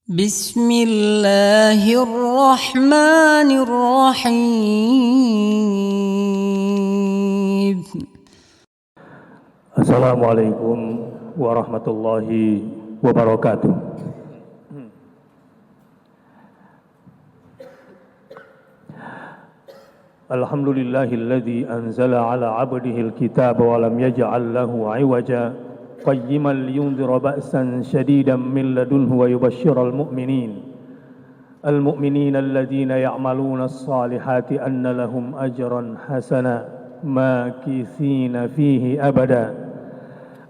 Bismillahirrahmanirrahim. Assalamualaikum warahmatullahi wabarakatuh. Alhamdulillahilladzi anzala ala abdihil kitaba wa lam yaj'al lahu 'iwaja qayyiman liyundhira ba'san shadidan min ladunhu wa yubashshiral mu'minin alladhina ya'maluna as-salihati anna lahum ajran hasana makithina fihi abada.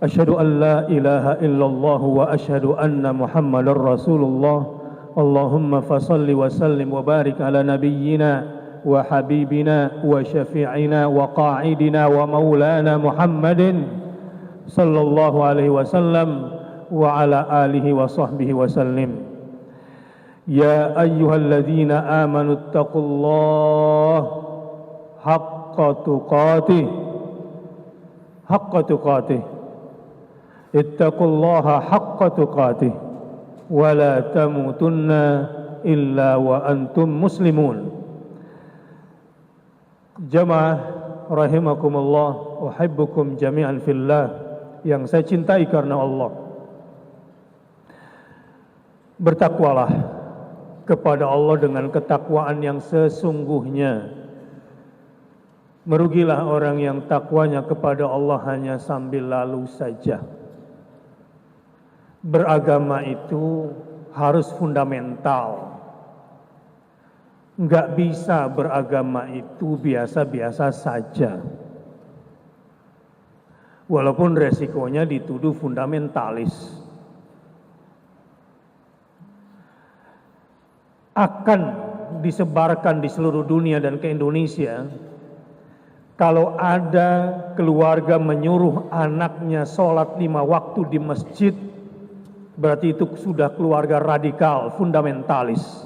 Asyhadu an la ilaha illallah wa asyhadu anna Muhammadar Rasulullah. Allahumma fasalli wa sallim wa barik ala nabiyyina wa habibina wa syafi'ina wa qa'idina wa maulana Muhammadin sallallahu alaihi wasallam wa ala alihi wa sahbihi wa sallim. Ya ayyuhalladzina amanu ittaqullaha haqqa tuqatih ittaqullaha haqqa tuqatih wa la tamutunna illa wa antum muslimun. Jamaah rahimakumullah, uhibbukum jami'an fillah, yang saya cintai karena Allah. Bertakwalah kepada Allah dengan ketakwaan yang sesungguhnya. Merugilah orang yang takwanya kepada Allah hanya sambil lalu saja. Beragama itu harus fundamental. Enggak bisa beragama itu biasa-biasa saja. Walaupun resikonya dituduh fundamentalis. Akan disebarkan di seluruh dunia dan ke Indonesia kalau ada keluarga menyuruh anaknya sholat 5 waktu di masjid, berarti itu sudah keluarga radikal, fundamentalis.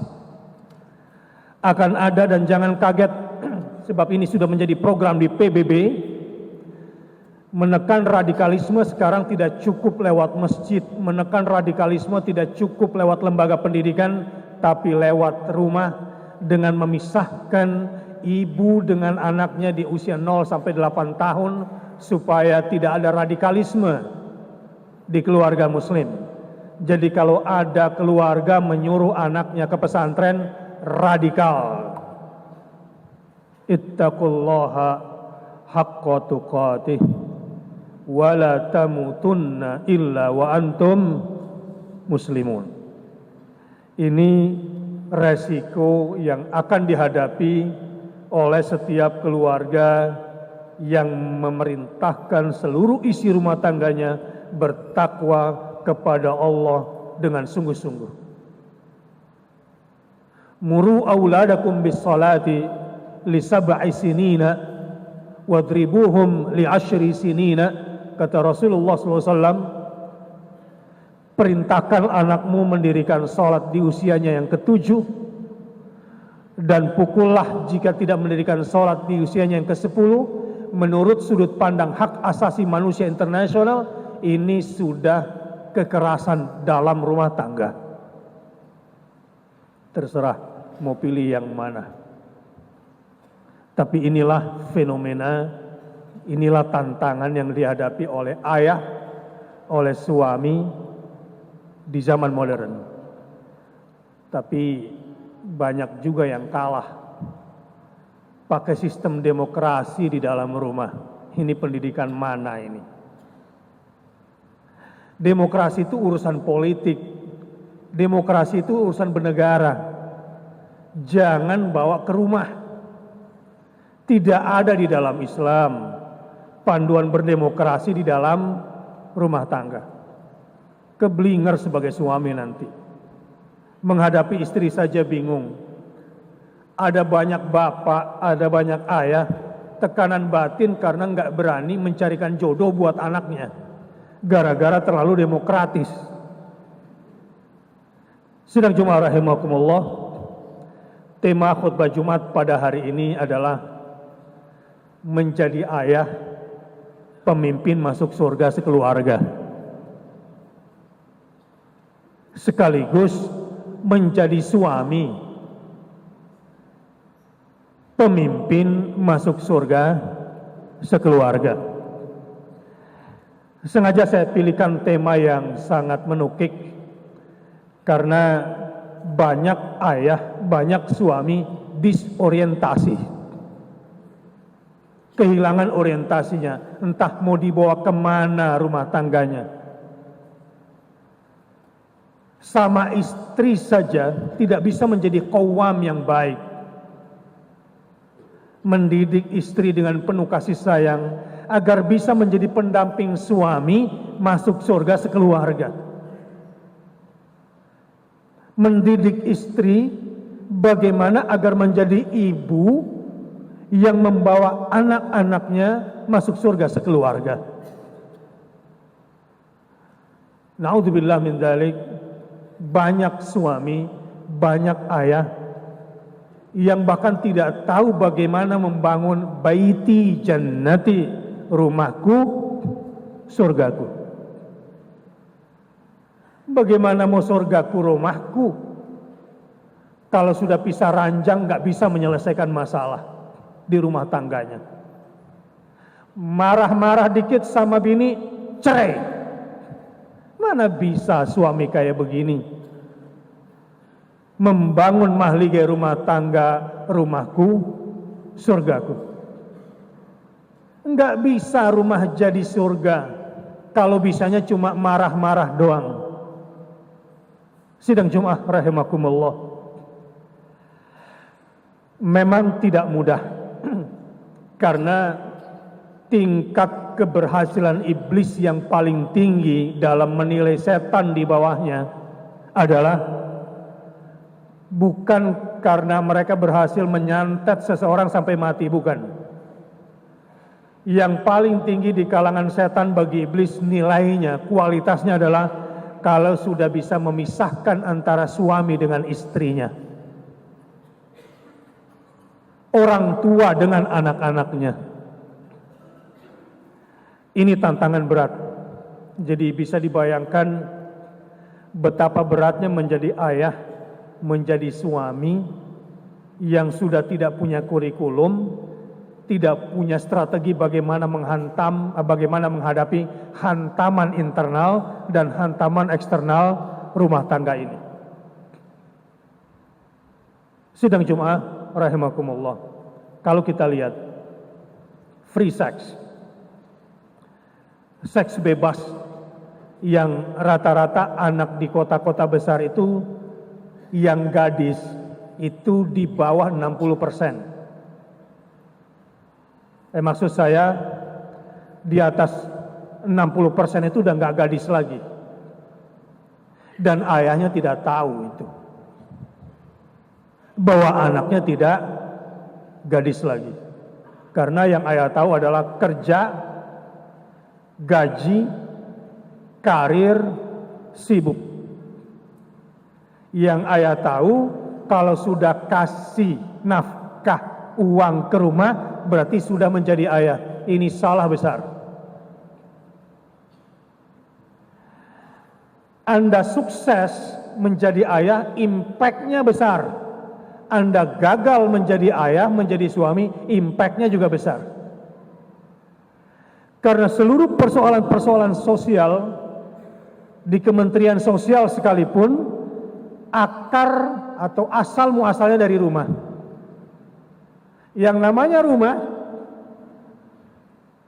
Akan ada, dan jangan kaget sebab ini sudah menjadi program di PBB, menekan radikalisme sekarang tidak cukup lewat masjid, menekan radikalisme tidak cukup lewat lembaga pendidikan, tapi lewat rumah dengan memisahkan ibu dengan anaknya di usia 0 sampai 8 tahun supaya tidak ada radikalisme di keluarga muslim. Jadi kalau ada keluarga menyuruh anaknya ke pesantren, radikal. Ittaqullaha haqqa tuqatih wa la tamutunna illa wa antum muslimun. Ini resiko yang akan dihadapi oleh setiap keluarga yang memerintahkan seluruh isi rumah tangganya bertakwa kepada Allah dengan sungguh-sungguh. Muru auladakum bis salati li sab'i sinina wadribuhum li 10 sinina, kata Rasulullah SAW. Perintahkan anakmu mendirikan salat di usianya yang ke-7, dan pukullah jika tidak mendirikan salat di usianya yang ke-10. Menurut sudut pandang hak asasi manusia internasional, ini sudah kekerasan dalam rumah tangga. Terserah mau pilih yang mana. Tapi inilah fenomena, inilah tantangan yang dihadapi oleh ayah, oleh suami di zaman modern. Tapi banyak juga yang kalah. Pakai sistem demokrasi di dalam rumah. Ini pendidikan mana ini? Demokrasi itu urusan politik. Demokrasi itu urusan bernegara. Jangan bawa ke rumah. Tidak ada di dalam Islam panduan berdemokrasi di dalam rumah tangga. Keblinger sebagai suami nanti. Menghadapi istri saja bingung. Ada banyak bapak, ada banyak ayah, tekanan batin karena nggak berani mencarikan jodoh buat anaknya. Gara-gara terlalu demokratis. Sidang Jumat rahimakumullah. Tema khutbah Jumat pada hari ini adalah menjadi ayah, pemimpin masuk surga sekeluarga. Sekaligus menjadi suami, pemimpin masuk surga sekeluarga. Sengaja saya pilihkan tema yang sangat menukik karena banyak ayah, banyak suami disorientasi, kehilangan orientasinya, entah mau dibawa kemana rumah tangganya. Sama istri saja tidak bisa menjadi qawwam yang baik, mendidik istri dengan penuh kasih sayang agar bisa menjadi pendamping suami masuk surga sekeluarga. Mendidik istri bagaimana agar menjadi ibu yang membawa anak-anaknya masuk surga sekeluarga. Na'udzubillah min dzalik. Banyak suami, banyak ayah yang bahkan tidak tahu bagaimana membangun baiti jannati, rumahku, surgaku. Bagaimana mau surgaku, rumahku, kalau sudah pisah ranjang gak bisa menyelesaikan masalah di rumah tangganya. Marah-marah dikit sama bini, cerai. Mana bisa suami kayak begini? Membangun mahligai rumah tangga, rumahku, surgaku. Enggak bisa rumah jadi surga kalau bisanya cuma marah-marah doang. Sidang Jumat rahimakumullah. Memang tidak mudah karena tingkat keberhasilan iblis yang paling tinggi dalam menilai setan di bawahnya adalah bukan karena mereka berhasil menyantet seseorang sampai mati, bukan. Yang paling tinggi di kalangan setan bagi iblis nilainya, kualitasnya adalah kalau sudah bisa memisahkan antara suami dengan istrinya, orang tua dengan anak-anaknya. Ini tantangan berat. Jadi bisa dibayangkan betapa beratnya menjadi ayah, menjadi suami yang sudah tidak punya kurikulum, tidak punya strategi bagaimana menghadapi hantaman internal dan hantaman eksternal rumah tangga ini. Sidang Jumat rahimakumullah. Kalau kita lihat free sex, seks bebas yang rata-rata anak di kota-kota besar itu yang gadis itu di bawah 60%. Maksud saya di atas 60% itu udah nggak gadis lagi. Dan ayahnya tidak tahu itu. Bahwa anaknya tidak gadis lagi. Karena yang ayah tahu adalah kerja, gaji, karir, sibuk. Yang ayah tahu kalau sudah kasih nafkah uang ke rumah berarti sudah menjadi ayah. Ini salah besar. Anda sukses menjadi ayah, impact-nya besar. Anda gagal menjadi ayah, menjadi suami, impact-nya juga besar. Karena seluruh persoalan-persoalan sosial di Kementerian Sosial sekalipun akar atau asal muasalnya dari rumah. Yang namanya rumah,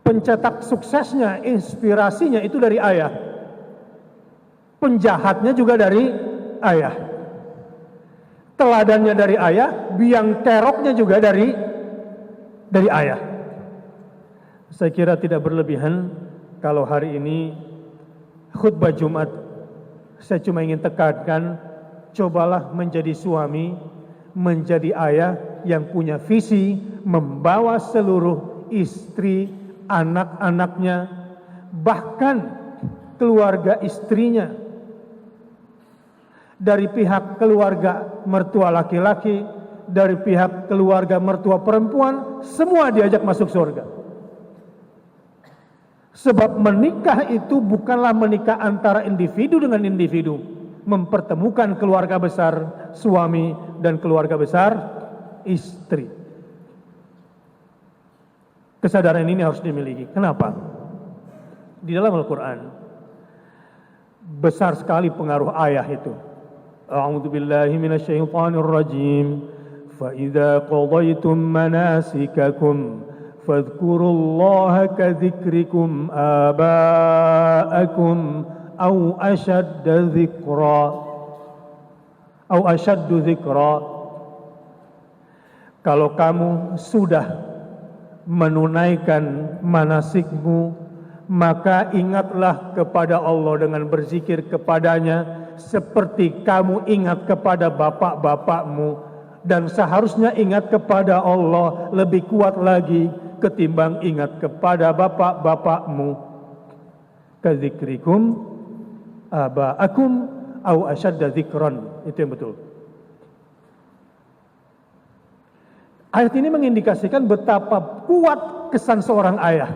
pencetak suksesnya, inspirasinya itu dari ayah. Penjahatnya juga dari ayah. Teladannya dari ayah, biang keroknya juga dari ayah. Saya kira tidak berlebihan kalau hari ini khutbah Jumat saya cuma ingin tekankan, cobalah menjadi suami, menjadi ayah yang punya visi membawa seluruh istri, anak-anaknya, bahkan keluarga istrinya, dari pihak keluarga mertua laki-laki, dari pihak keluarga mertua perempuan, semua diajak masuk surga. Sebab menikah itu bukanlah menikah antara individu dengan individu, mempertemukan keluarga besar suami dan keluarga besar istri. Kesadaran ini harus dimiliki. Kenapa? Di dalam Al-Quran besar sekali pengaruh ayah itu. A'udzu billahi minasyaitonir rajim. Fa idza qadaytum manasikakum fadhkurullaha kadzikrikum aba'akum aw ashadda dzikra. Kalau kamu sudah menunaikan manasikmu, maka ingatlah kepada Allah dengan berzikir kepadanya seperti kamu ingat kepada bapak-bapakmu, dan seharusnya ingat kepada Allah lebih kuat lagi ketimbang ingat kepada bapak-bapakmu. Kadzikrikum aba'akum au asyadda dzikran. Itu yang betul. Ayat ini mengindikasikan betapa kuat kesan seorang ayah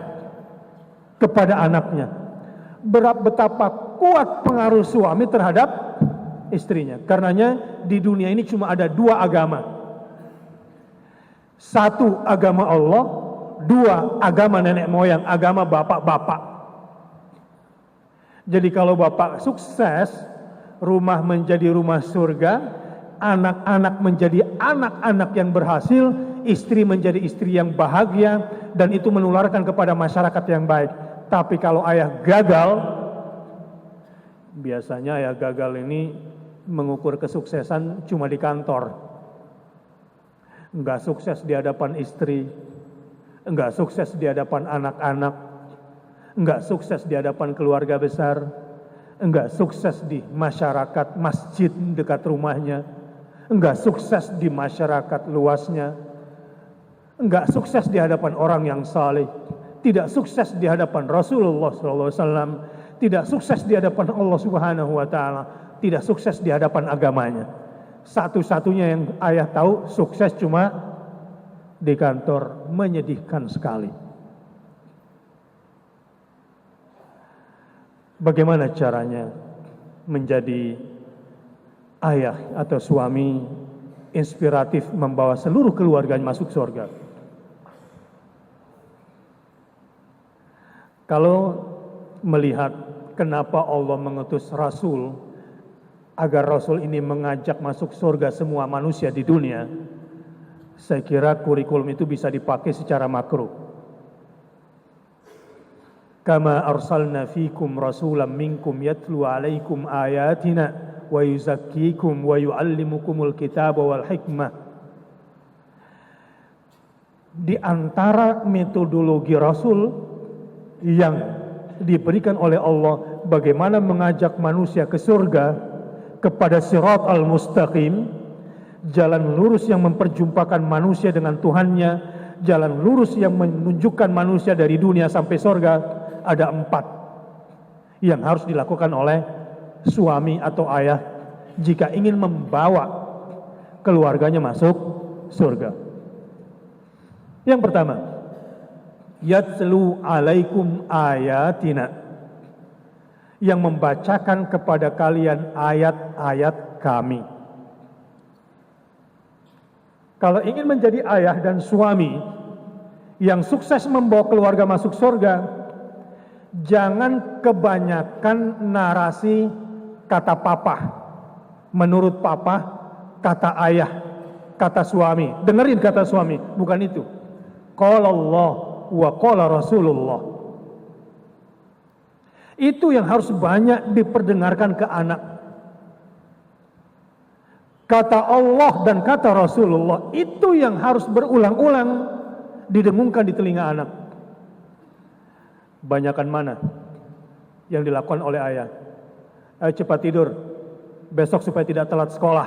kepada anaknya, betapa kuat pengaruh suami terhadap istrinya. Karenanya di dunia ini cuma ada dua agama. Satu agama Allah, dua agama nenek moyang, agama bapak-bapak. Jadi kalau bapak sukses, rumah menjadi rumah surga, anak-anak menjadi anak-anak yang berhasil, istri menjadi istri yang bahagia, dan itu menularkan kepada masyarakat yang baik. Tapi kalau ayah gagal, biasanya ayah gagal ini mengukur kesuksesan cuma di kantor. Enggak sukses di hadapan istri, enggak sukses di hadapan anak-anak, enggak sukses di hadapan keluarga besar, enggak sukses di masyarakat masjid dekat rumahnya, enggak sukses di masyarakat luasnya, enggak sukses di hadapan orang yang saleh, tidak sukses di hadapan Rasulullah SAW, tidak sukses di hadapan Allah Subhanahu wa Ta'ala, tidak sukses di hadapan agamanya. Satu-satunya yang ayah tahu sukses cuma di kantor. Menyedihkan sekali. Bagaimana caranya menjadi ayah atau suami inspiratif membawa seluruh keluarganya masuk surga? Kalau melihat kenapa Allah mengutus Rasul agar Rasul ini mengajak masuk surga semua manusia di dunia, saya kira kurikulum itu bisa dipakai secara makro. Kama arsalna fikum rasulan minkum yatlu alaikum ayatina wa yuzakkikum wa yuallimukumul kitaba wal hikmah. Di antara metodologi Rasul yang diberikan oleh Allah bagaimana mengajak manusia ke surga, kepada sirat al-mustaqim, jalan lurus yang memperjumpakan manusia dengan Tuhannya, jalan lurus yang menunjukkan manusia dari dunia sampai surga, ada 4 yang harus dilakukan oleh suami atau ayah jika ingin membawa keluarganya masuk surga. Yang pertama, yatlu alaikum ayatina, yang membacakan kepada kalian ayat-ayat kami. Kalau ingin menjadi ayah dan suami yang sukses membawa keluarga masuk surga, jangan kebanyakan narasi kata papa, menurut papa, kata ayah, kata suami. Dengerin kata suami, bukan itu. Qala Allah wa qala Rasulullah. Itu yang harus banyak diperdengarkan ke anak. Kata Allah dan kata Rasulullah itu yang harus berulang-ulang didengungkan di telinga anak. Banyakan mana yang dilakukan oleh ayah? Ayo cepat tidur, besok supaya tidak telat sekolah.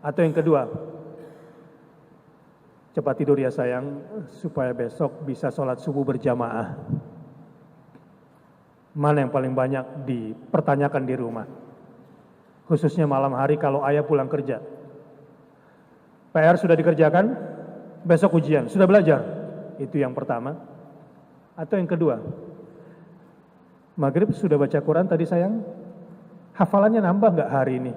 Atau yang kedua, cepat tidur ya sayang, supaya besok bisa sholat subuh berjamaah. Mana yang paling banyak dipertanyakan di rumah? Khususnya malam hari kalau ayah pulang kerja. PR sudah dikerjakan, besok ujian, sudah belajar. Itu yang pertama. Atau yang kedua, maghrib sudah baca Quran tadi sayang? Hafalannya nambah nggak hari ini?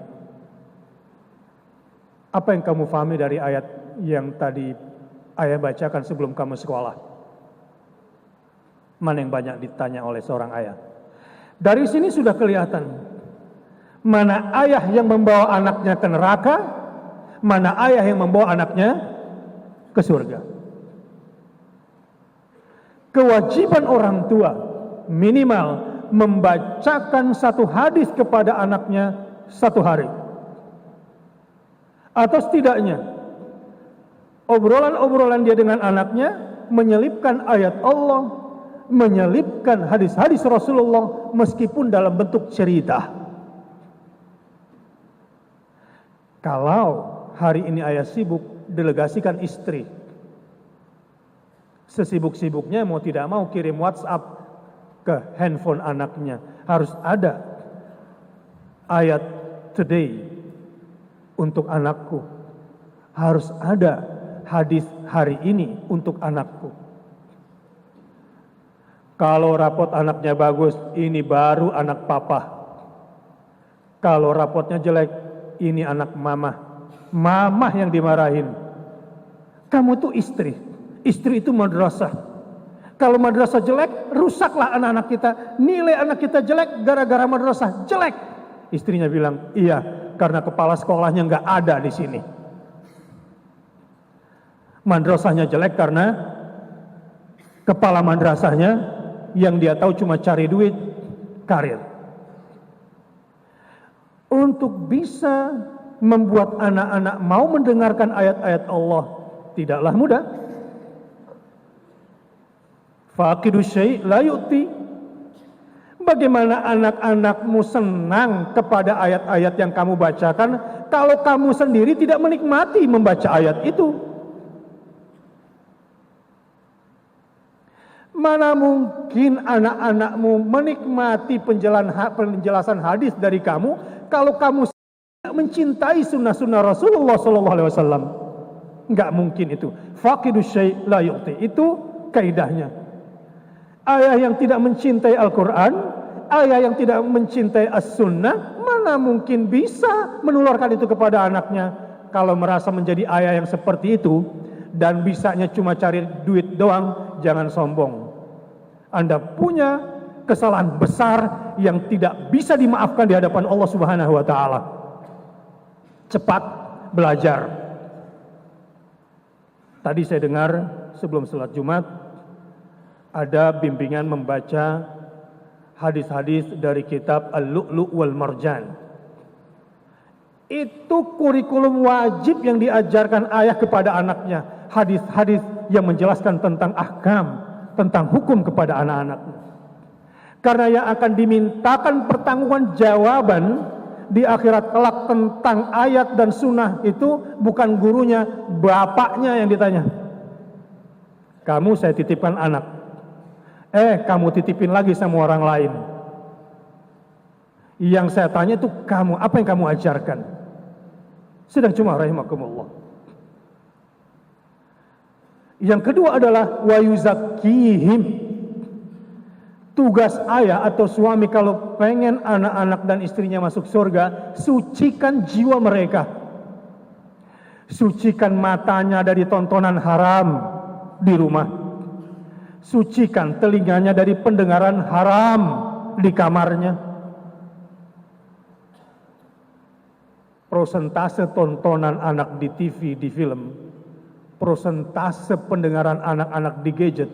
Apa yang kamu pahami dari ayat yang tadi ayah bacakan sebelum kamu sekolah? Mana yang banyak ditanya oleh seorang ayah? Dari sini sudah kelihatan mana ayah yang membawa anaknya ke neraka, mana ayah yang membawa anaknya ke surga. Kewajiban orang tua minimal membacakan satu hadis kepada anaknya satu hari. Atau setidaknya obrolan-obrolan dia dengan anaknya menyelipkan ayat Allah, menyelipkan hadis-hadis Rasulullah meskipun dalam bentuk cerita. Kalau hari ini ayah sibuk, delegasikan istri. Sesibuk-sibuknya mau tidak mau kirim WhatsApp ke handphone anaknya. Harus ada ayat today untuk anakku. Harus ada hadis hari ini untuk anakku. Kalau rapot anaknya bagus, ini baru anak papa. Kalau rapotnya jelek, ini anak mama. Mama yang dimarahin. Kamu tuh istri. Istri itu madrasah. Kalau madrasah jelek, rusaklah anak-anak kita. Nilai anak kita jelek gara-gara madrasah jelek. Istrinya bilang, iya, karena kepala sekolahnya nggak ada di sini. Madrasahnya jelek karena kepala madrasahnya yang dia tahu cuma cari duit, karir. Untuk bisa membuat anak-anak mau mendengarkan ayat-ayat Allah tidaklah mudah. Faqidu syai' la yu'ti. Bagaimana anak-anakmu senang kepada ayat-ayat yang kamu bacakan kalau kamu sendiri tidak menikmati membaca ayat itu? Mana mungkin anak-anakmu menikmati penjelasan hadis dari kamu kalau kamu tidak mencintai sunnah-sunnah Rasulullah SAW? Enggak mungkin itu. Faqidu syai' la yu'ti. Itu kaidahnya. Ayah yang tidak mencintai Al-Quran, ayah yang tidak mencintai As-Sunnah, mana mungkin bisa menularkan itu kepada anaknya. Kalau merasa menjadi ayah yang seperti itu dan bisanya cuma cari duit doang, jangan sombong. Anda punya kesalahan besar yang tidak bisa dimaafkan di hadapan Allah Subhanahu wa taala. Cepat belajar. Tadi saya dengar sebelum salat Jumat ada bimbingan membaca hadis-hadis dari kitab Al-Lu'lu' wal Marjan. Itu kurikulum wajib yang diajarkan ayah kepada anaknya. Hadis-hadis yang menjelaskan tentang ahkam, tentang hukum kepada anak-anaknya. Karena yang akan dimintakan pertanggungjawaban jawaban di akhirat kelak tentang ayat dan sunnah itu bukan gurunya, bapaknya yang ditanya. Kamu saya titipkan anak. Kamu titipin lagi sama orang lain. Yang saya tanya itu kamu, apa yang kamu ajarkan? Sedang cuma rahimakumullah. Yang kedua adalah wa yuzakkihim. Tugas ayah atau suami kalau pengen anak-anak dan istrinya masuk surga, sucikan jiwa mereka. Sucikan matanya dari tontonan haram di rumah. Sucikan telinganya dari pendengaran haram di kamarnya. Prosentase tontonan anak di TV, di film, prosentase pendengaran anak-anak di gadget,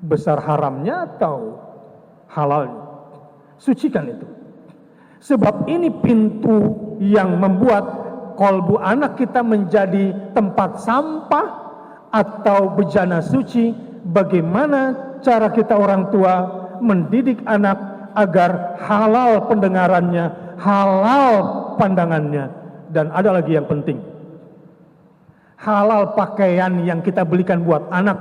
besar haramnya atau halalnya? Sucikan itu. Sebab ini pintu yang membuat kolbu anak kita menjadi tempat sampah atau bejana suci. Bagaimana cara kita orang tua mendidik anak agar halal pendengarannya, halal pandangannya, dan ada lagi yang penting, halal pakaian yang kita belikan buat anak,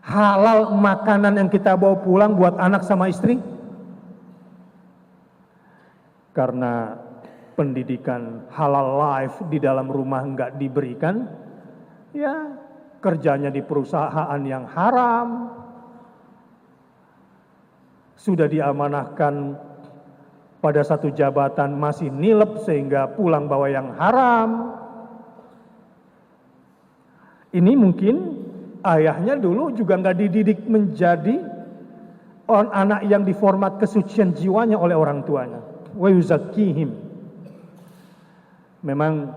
halal makanan yang kita bawa pulang buat anak sama istri. Karena pendidikan halal life di dalam rumah enggak diberikan, ya kerjanya di perusahaan yang haram, sudah diamanahkan pada satu jabatan masih nilep sehingga pulang bawa yang haram. Ini mungkin ayahnya dulu juga nggak dididik menjadi anak yang diformat kesucian jiwanya oleh orang tuanya. Wa yuzakkihim. Memang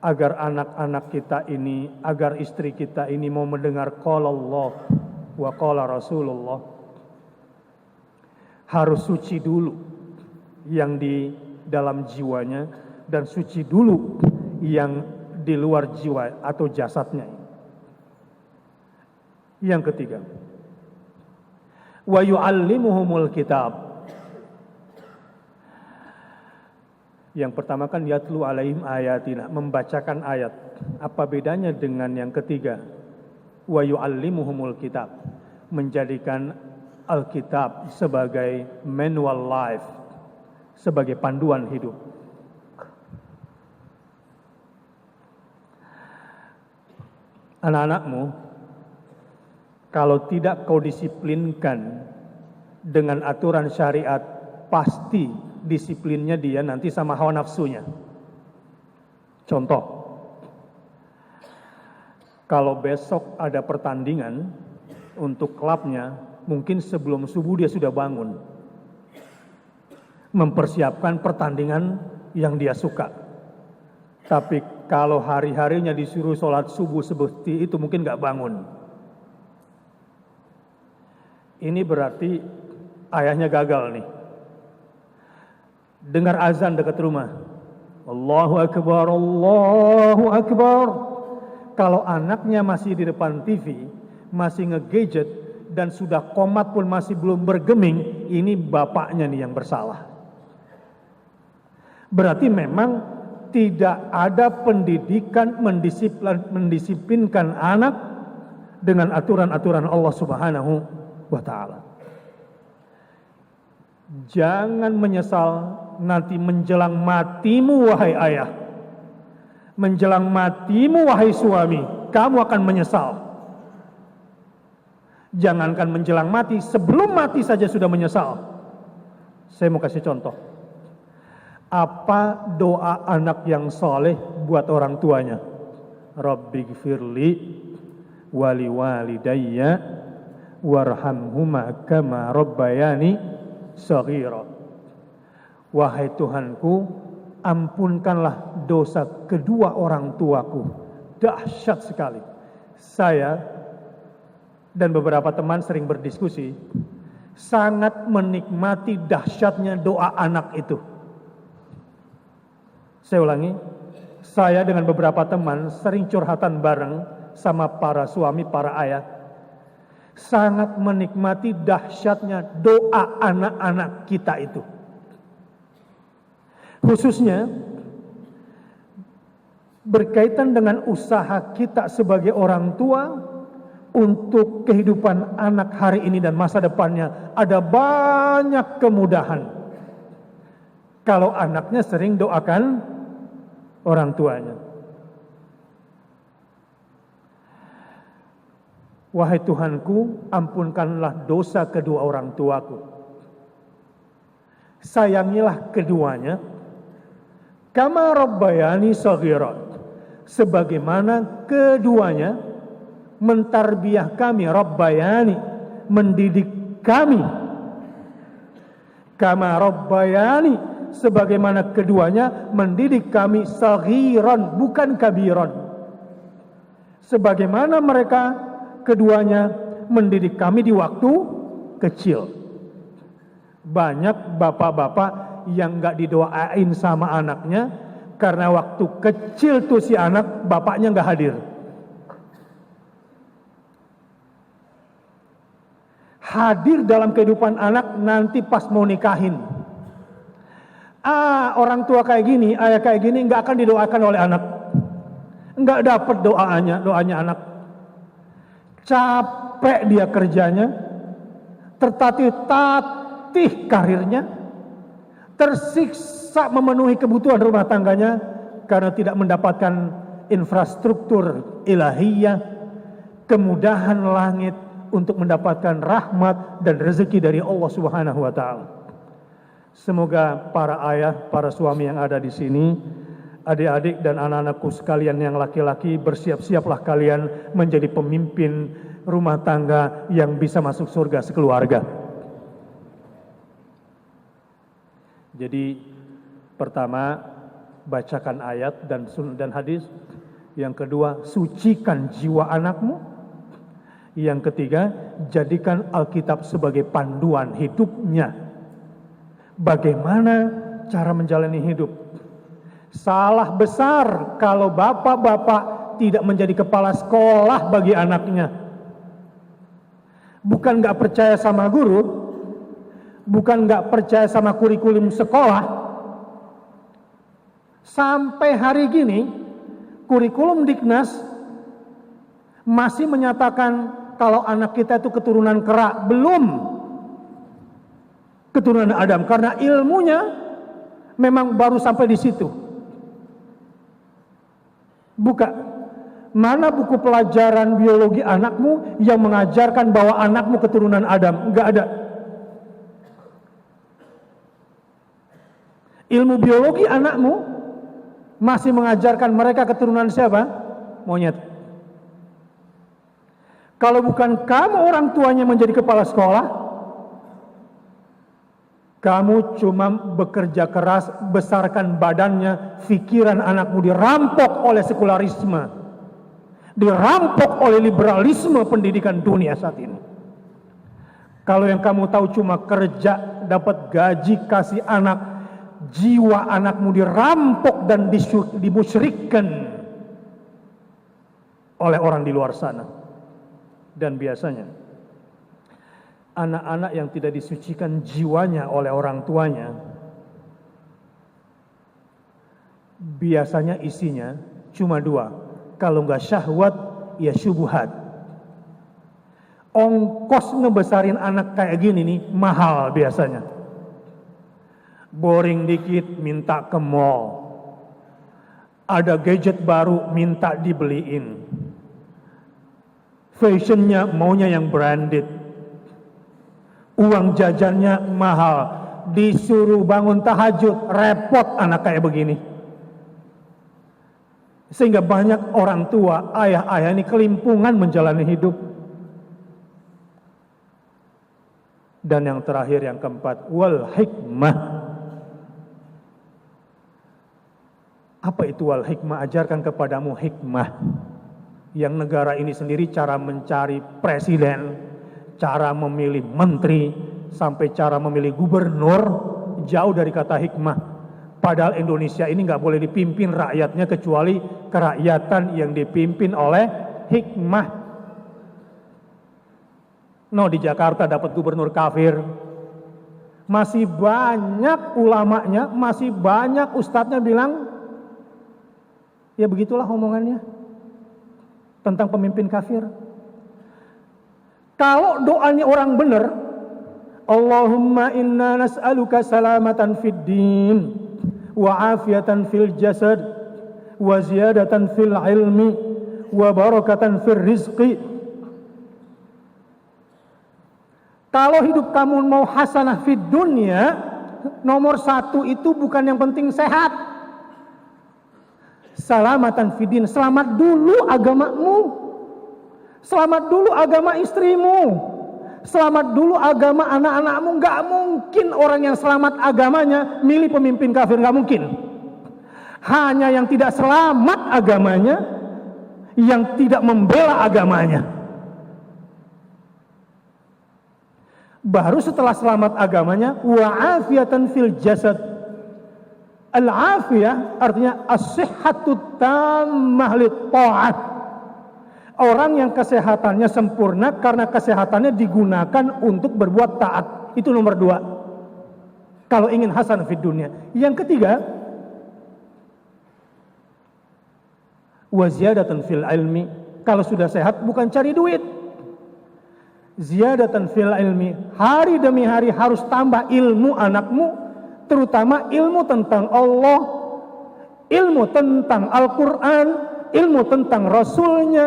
agar anak-anak kita ini, agar istri kita ini mau mendengar qala Allah wa qala Rasulullah, harus suci dulu yang di dalam jiwanya dan suci dulu yang di luar jiwa atau jasadnya. Yang ketiga, wa yu'allimuhumul kitab. Yang pertama kan yatlu alaihim ayatina, membacakan ayat. Apa bedanya dengan yang ketiga? Wa yu'allimuhumul kitab, menjadikan Alkitab sebagai manual life, sebagai panduan hidup. Anak-anakmu kalau tidak kau disiplinkan dengan aturan syariat, pasti disiplinnya dia nanti sama hawa nafsunya. Contoh, kalau besok ada pertandingan untuk klubnya, mungkin sebelum subuh dia sudah bangun, mempersiapkan pertandingan yang dia suka. Tapi kalau hari-harinya disuruh sholat subuh seperti itu, mungkin gak bangun. Ini berarti ayahnya gagal nih. Dengar azan dekat rumah, Allahu Akbar, Allahu Akbar. Kalau anaknya masih di depan TV, masih nge-gadget, dan sudah komat pun masih belum bergeming, ini bapaknya nih yang bersalah. Berarti memang tidak ada pendidikan mendisiplinkan anak dengan aturan-aturan Allah Subhanahu wa ta'ala. Jangan menyesal nanti menjelang matimu, wahai ayah. Menjelang matimu, wahai suami, kamu akan menyesal. Jangankan menjelang mati, sebelum mati saja sudah menyesal. Saya mau kasih contoh. Apa doa anak yang soleh buat orang tuanya? Rabbighfirli wali walidayya warhamhuma kama rabbayani shaghira. Wahai Tuhanku, ampunkanlah dosa kedua orang tuaku. Dahsyat sekali. Saya dan beberapa teman sering berdiskusi, sangat menikmati dahsyatnya doa anak itu. Saya ulangi, saya dengan beberapa teman sering curhatan bareng sama para suami, para ayah. Sangat menikmati dahsyatnya doa anak-anak kita itu. Khususnya berkaitan dengan usaha kita sebagai orang tua untuk kehidupan anak hari ini dan masa depannya. Ada banyak kemudahan kalau anaknya sering doakan orang tuanya. Wahai Tuhanku, ampunkanlah dosa kedua orang tuaku. Sayangilah keduanya. Kama rabbayani shaghira. Sebagaimana keduanya mentarbiyah kami, rabbayani, mendidik kami. Kama rabbayani, sebagaimana keduanya mendidik kami saghiran, bukan kabiran. Sebagaimana mereka keduanya mendidik kami di waktu kecil. Banyak bapak-bapak yang gak didoain sama anaknya karena waktu kecil tuh si anak bapaknya gak hadir. Hadir dalam kehidupan anak nanti pas mau nikahin. Orang tua kayak gini, ayah kayak gini nggak akan didoakan oleh anak, nggak dapat doanya anak. Capek dia kerjanya, tertatih-tatih karirnya, tersiksa memenuhi kebutuhan rumah tangganya karena tidak mendapatkan infrastruktur ilahiyah, kemudahan langit untuk mendapatkan rahmat dan rezeki dari Allah Subhanahu wa ta'ala. Semoga para ayah, para suami yang ada di sini, adik-adik dan anak-anakku sekalian yang laki-laki, bersiap-siaplah kalian menjadi pemimpin rumah tangga yang bisa masuk surga sekeluarga. Jadi pertama, bacakan ayat dan hadis. Yang kedua, sucikan jiwa anakmu. Yang ketiga, jadikan Alkitab sebagai panduan hidupnya. Bagaimana cara menjalani hidup? Salah besar kalau bapak-bapak tidak menjadi kepala sekolah bagi anaknya. Bukan nggak percaya sama guru, bukan nggak percaya sama kurikulum sekolah. Sampai hari gini, kurikulum Diknas masih menyatakan kalau anak kita itu keturunan kera. Belum keturunan Adam, karena ilmunya memang baru sampai di situ. Buka, mana buku pelajaran biologi anakmu yang mengajarkan bahwa anakmu keturunan Adam? Enggak ada. Ilmu biologi anakmu masih mengajarkan mereka keturunan siapa? Monyet. Kalau bukan kamu orang tuanya menjadi kepala sekolah, kamu cuma bekerja keras, besarkan badannya, pikiran anakmu dirampok oleh sekularisme, dirampok oleh liberalisme pendidikan dunia saat ini. Kalau yang kamu tahu cuma kerja, dapat gaji, kasih anak, jiwa anakmu dirampok dan dimusyrikkan oleh orang di luar sana. Dan biasanya anak-anak yang tidak disucikan jiwanya oleh orang tuanya, biasanya isinya cuma dua. Kalau nggak syahwat, ya syubhat. Ongkos ngebesarin anak kayak gini nih mahal biasanya. Boring dikit minta ke mall. Ada gadget baru minta dibeliin. Fashionnya maunya yang branded. Uang jajannya mahal, disuruh bangun tahajud, repot anak kayak begini. Sehingga banyak orang tua, ayah-ayah ini kelimpungan menjalani hidup. Dan yang terakhir, yang keempat, wal hikmah. Apa itu wal hikmah? Ajarkan kepadamu hikmah. Yang negara ini sendiri cara mencari presiden, cara memilih menteri, sampai cara memilih gubernur, jauh dari kata hikmah. Padahal Indonesia ini nggak boleh dipimpin rakyatnya kecuali kerakyatan yang dipimpin oleh hikmah. No, di Jakarta dapat gubernur kafir. Masih banyak ulamanya, masih banyak ustadznya bilang, ya begitulah omongannya tentang pemimpin kafir. Kalau doanya orang benar, Allahumma inna nas'aluka salamatan fid din wa afiatan fil jasad wa ziyadatan fil ilmi wa barakatan fil rizqi. Kalau hidup kamu mau hasanah fid dunya, nomor satu itu bukan yang penting sehat. Salamatan fid din, selamat dulu agamamu. Selamat dulu agama istrimu. Selamat dulu agama anak-anakmu. Gak mungkin orang yang selamat agamanya milih pemimpin kafir, gak mungkin. Hanya yang tidak selamat agamanya, yang tidak membela agamanya. Baru setelah selamat agamanya, wa'afiatan fil jasad. Al-afiyah artinya as-sihhatu tammah lit-ta'ah. Orang yang kesehatannya sempurna karena kesehatannya digunakan untuk berbuat taat. Itu nomor dua. Kalau ingin hasan fid dunya. Yang ketiga, wa ziyadatan fil ilmi. Kalau sudah sehat bukan cari duit. Ziyadatan fil ilmi. Hari demi hari harus tambah ilmu anakmu, terutama ilmu tentang Allah, ilmu tentang Al-Quran, ilmu tentang Rasulnya,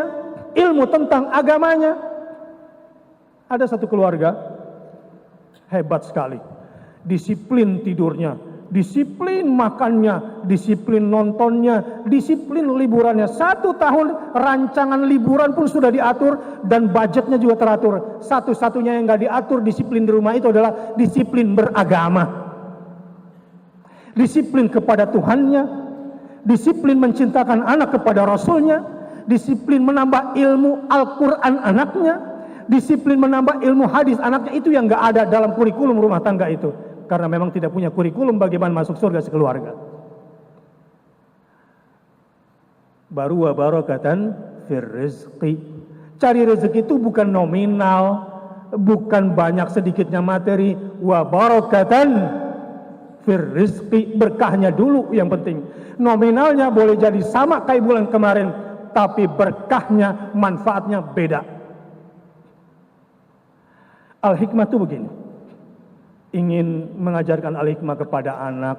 ilmu tentang agamanya. Ada satu keluarga hebat sekali. disiplin tidurnya, disiplin makannya, disiplin nontonnya, disiplin liburannya. 1 tahun rancangan liburan pun sudah diatur dan budgetnya juga teratur. Satu-satunya yang nggak diatur disiplin di rumah itu adalah disiplin beragama. Disiplin kepada Tuhannya, disiplin mencintakan anak kepada Rasulnya, disiplin menambah ilmu Al-Quran anaknya, disiplin menambah ilmu hadis anaknya. Itu yang nggak ada dalam kurikulum rumah tangga itu. Karena memang tidak punya kurikulum bagaimana masuk surga sekeluarga. Baru wa barakatan fir rizqi. Cari rezeki itu bukan nominal, bukan banyak sedikitnya materi. Wa barakatan fir rizqi, berkahnya dulu yang penting. Nominalnya boleh jadi sama kayak bulan kemarin, tapi berkahnya, manfaatnya beda. Al-hikmah itu begini. Ingin mengajarkan al-hikmah kepada anak,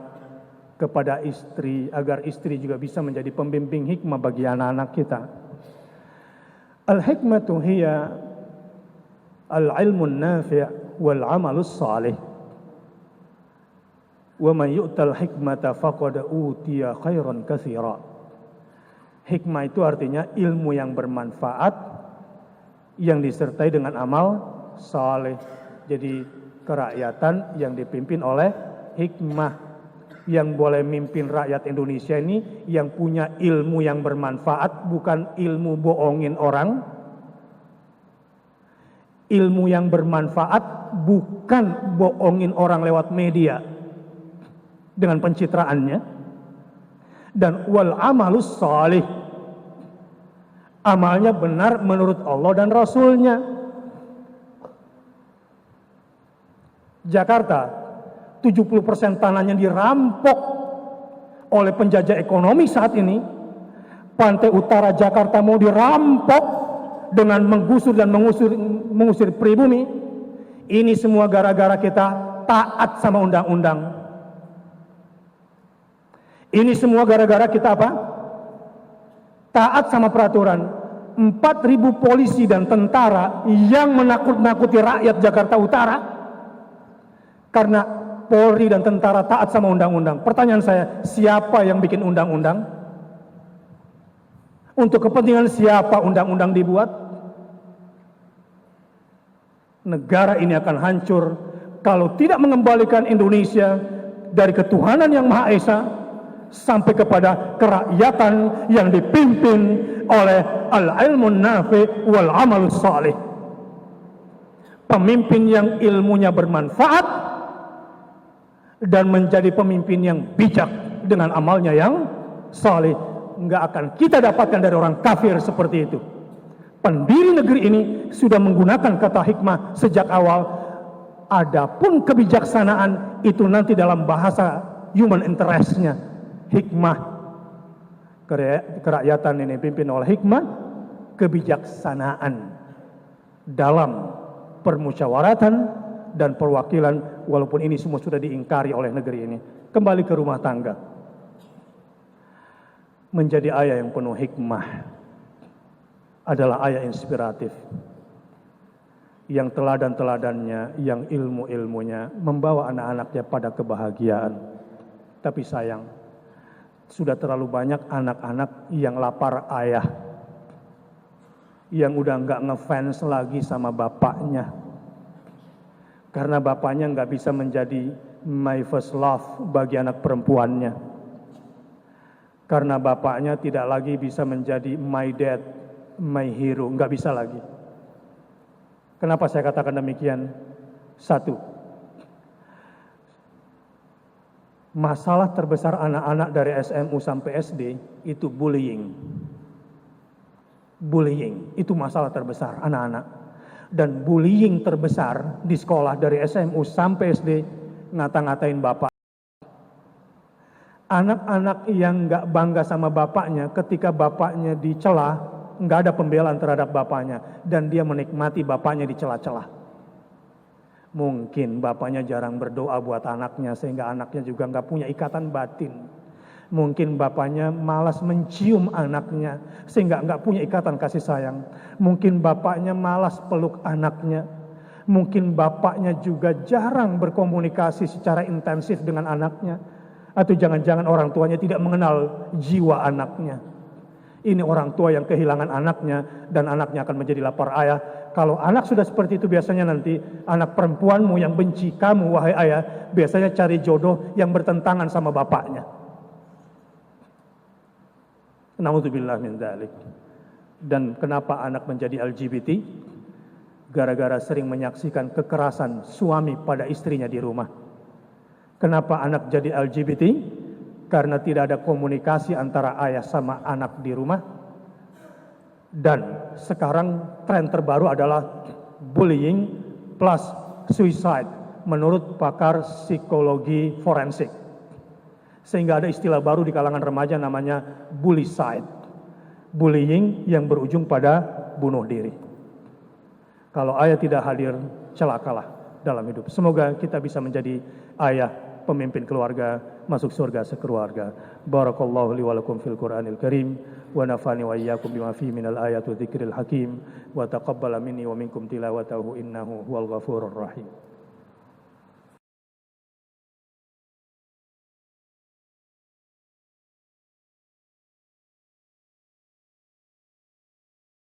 kepada istri, agar istri juga bisa menjadi pembimbing hikmah bagi anak-anak kita. Al-hikmatu hiya al-ilmun nafi' wal amalus salih. Wa man yu'tal hikmata faqad utiya khairan katsira. Hikmah itu artinya ilmu yang bermanfaat yang disertai dengan amal saleh. Jadi kerakyatan yang dipimpin oleh hikmah. Yang boleh mimpin rakyat Indonesia ini yang punya ilmu yang bermanfaat, bukan ilmu bohongin orang. Ilmu yang bermanfaat bukan bohongin orang lewat media dengan pencitraannya. Dan wal amalus salih, amalnya benar menurut Allah dan Rasulnya. Jakarta 70% tanahnya dirampok oleh penjajah ekonomi saat ini. Pantai utara Jakarta mau dirampok dengan menggusur dan mengusir pribumi. Ini semua gara-gara kita taat sama undang-undang. Ini semua gara-gara kita apa? Taat sama peraturan. 4.000 polisi dan tentara yang menakut-nakuti rakyat Jakarta Utara karena Polri dan tentara taat sama undang-undang. Pertanyaan saya, siapa yang bikin undang-undang? Untuk kepentingan siapa undang-undang dibuat? Negara ini akan hancur kalau tidak mengembalikan Indonesia dari ketuhanan yang Maha Esa sampai kepada kerakyatan yang dipimpin oleh al-ilmun nafi wal amalus salih. Pemimpin yang ilmunya bermanfaat dan menjadi pemimpin yang bijak dengan amalnya yang saleh. Enggak akan kita dapatkan dari orang kafir seperti itu. Pendiri negeri ini sudah menggunakan kata hikmah sejak awal. Adapun kebijaksanaan itu nanti dalam bahasa human interest-nya. Hikmah, kerakyatan ini pimpin oleh hikmah, kebijaksanaan dalam permusyawaratan dan perwakilan, walaupun ini semua sudah diingkari oleh negeri ini. Kembali ke rumah tangga. Menjadi ayah yang penuh hikmah adalah ayah inspiratif. Yang teladan-teladannya, yang ilmu-ilmunya membawa anak-anaknya pada kebahagiaan. Tapi sayang, sudah terlalu banyak anak-anak yang lapar ayah. Yang udah nggak ngefans lagi sama bapaknya. Karena bapaknya nggak bisa menjadi my first love bagi anak perempuannya. Karena bapaknya tidak lagi bisa menjadi my dad, my hero, nggak bisa lagi. Kenapa saya katakan demikian? Satu, masalah terbesar anak-anak dari SMU sampai SD itu bullying. Bullying itu masalah terbesar anak-anak. Dan bullying terbesar di sekolah dari SMU sampai SD ngata-ngatain bapak. Anak-anak yang nggak bangga sama bapaknya ketika bapaknya dicela, nggak ada pembelaan terhadap bapaknya dan dia menikmati bapaknya dicela-cela. Mungkin bapaknya jarang berdoa buat anaknya sehingga anaknya juga nggak punya ikatan batin. Mungkin bapaknya malas mencium anaknya sehingga nggak punya ikatan kasih sayang. Mungkin bapaknya malas peluk anaknya. Mungkin bapaknya juga jarang berkomunikasi secara intensif dengan anaknya. Atau jangan-jangan orang tuanya tidak mengenal jiwa anaknya. Ini orang tua yang kehilangan anaknya dan anaknya akan menjadi lapar ayah. Kalau anak sudah seperti itu biasanya nanti anak perempuanmu yang benci kamu wahai ayah biasanya cari jodoh yang bertentangan sama bapaknya. Na'udzubillah min dzalik. Dan kenapa anak menjadi LGBT? Gara-gara sering menyaksikan kekerasan suami pada istrinya di rumah. Kenapa anak jadi LGBT? Karena tidak ada komunikasi antara ayah sama anak di rumah. Dan sekarang tren terbaru adalah bullying plus suicide menurut pakar psikologi forensik. Sehingga ada istilah baru di kalangan remaja namanya bullycide. Bullying yang berujung pada bunuh diri. Kalau ayah tidak hadir, celakalah dalam hidup. Semoga kita bisa menjadi ayah pemimpin keluarga, masuk surga sekeluarga. Barakallahu li wa lakum fil Qur'anil Karim wa nafani wa iyyakum bima fihi minal ayati wa dzikril hakim wa taqabbala minni wa minkum tilawatahu innahu huwal ghafurur rahim.